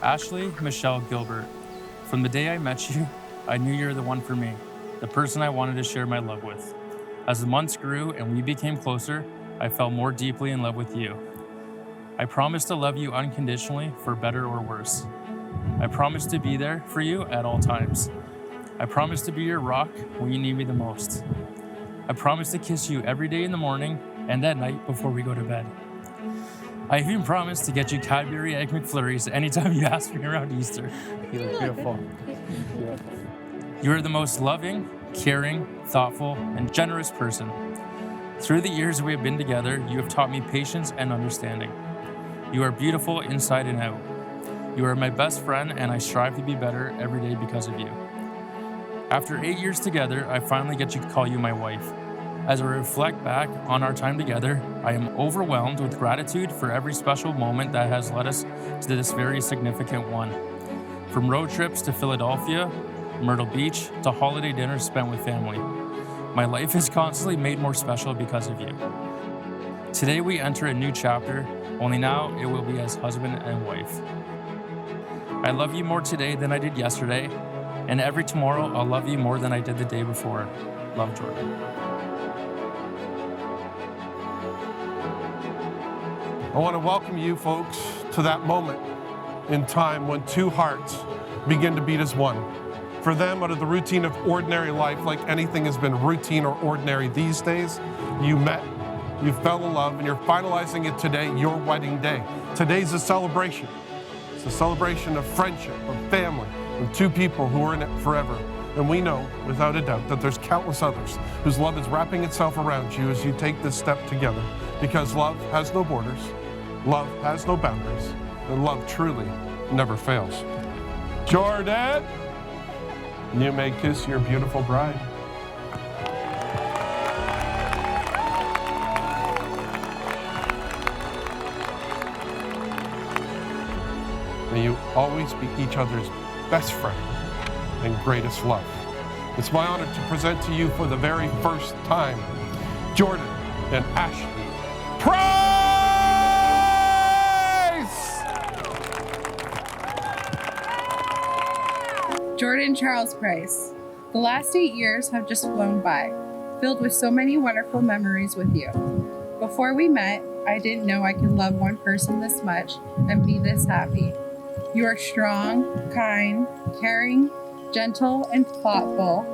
Ashley Michelle Gilbert, from the day I met you, I knew you were the one for me, the person I wanted to share my love with. As the months grew and we became closer, I fell more deeply in love with you. I promise to love you unconditionally, for better or worse. I promise to be there for you at all times. I promise to be your rock when you need me the most. I promise to kiss you every day in the morning and at night before we go to bed. I even promise to get you Cadbury Egg McFlurries anytime you ask me around Easter. You look beautiful. You are the most loving, caring, thoughtful, and generous person. Through the years we have been together, you have taught me patience and understanding. You are beautiful inside and out. You are my best friend, and I strive to be better every day because of you. After 8 years together, I finally get to call you my wife. As I reflect back on our time together, I am overwhelmed with gratitude for every special moment that has led us to this very significant one. From road trips to Philadelphia, Myrtle Beach, to holiday dinners spent with family. My life is constantly made more special because of you. Today we enter a new chapter, only now it will be as husband and wife. I love you more today than I did yesterday, and every tomorrow I'll love you more than I did the day before. Love, Jordan. I want to welcome you folks to that moment in time when two hearts begin to beat as one. For them, out of the routine of ordinary life, like anything has been routine or ordinary these days, you met, you fell in love, and you're finalizing it today, your wedding day. Today's a celebration. It's a celebration of friendship, of family, of two people who are in it forever. And we know, without a doubt, that there's countless others whose love is wrapping itself around you as you take this step together. Because love has no borders, love has no boundaries, and love truly never fails. Jordan, you may kiss your beautiful bride. May you always be each other's best friend and greatest love. It's my honor to present to you for the very first time, Jordan and Ashley Price! Jordan Charles Price. The last 8 years have just flown by, filled with so many wonderful memories with you. Before we met, I didn't know I could love one person this much and be this happy. You are strong, kind, caring, gentle, and thoughtful,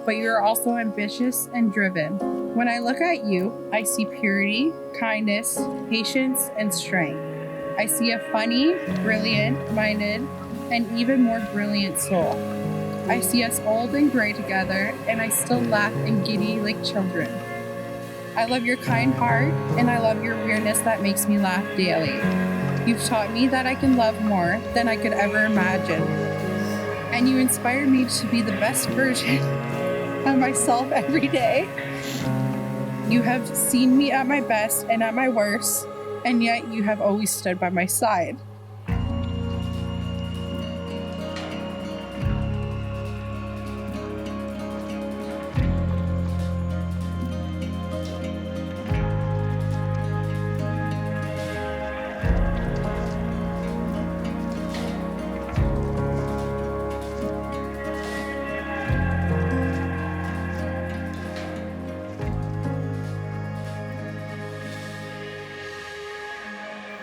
but you are also ambitious and driven. When I look at you, I see purity, kindness, patience, and strength. I see a funny, brilliant-minded, and even more brilliant soul. I see us old and gray together, and I still laugh and giddy like children. I love your kind heart, and I love your weirdness that makes me laugh daily. You've taught me that I can love more than I could ever imagine. And you inspire me to be the best version of myself every day. You have seen me at my best and at my worst, and yet you have always stood by my side.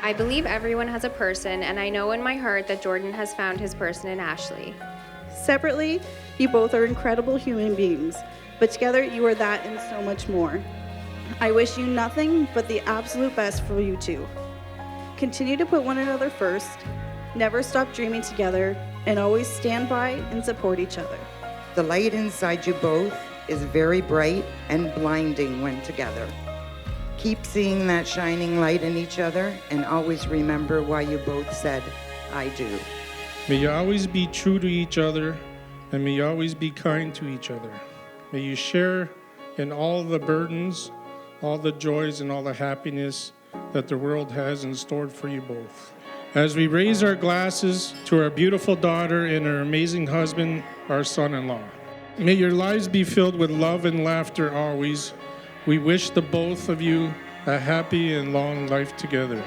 I believe everyone has a person, and I know in my heart that Jordan has found his person in Ashley. Separately, you both are incredible human beings, but together you are that and so much more. I wish you nothing but the absolute best for you two. Continue to put one another first, never stop dreaming together, and always stand by and support each other. The light inside you both is very bright and blinding when together. Keep seeing that shining light in each other and always remember why you both said, I do. May you always be true to each other, and may you always be kind to each other. May you share in all the burdens, all the joys, and all the happiness that the world has in store for you both. As we raise our glasses to our beautiful daughter and her amazing husband, our son-in-law, may your lives be filled with love and laughter always. We wish the both of you a happy and long life together.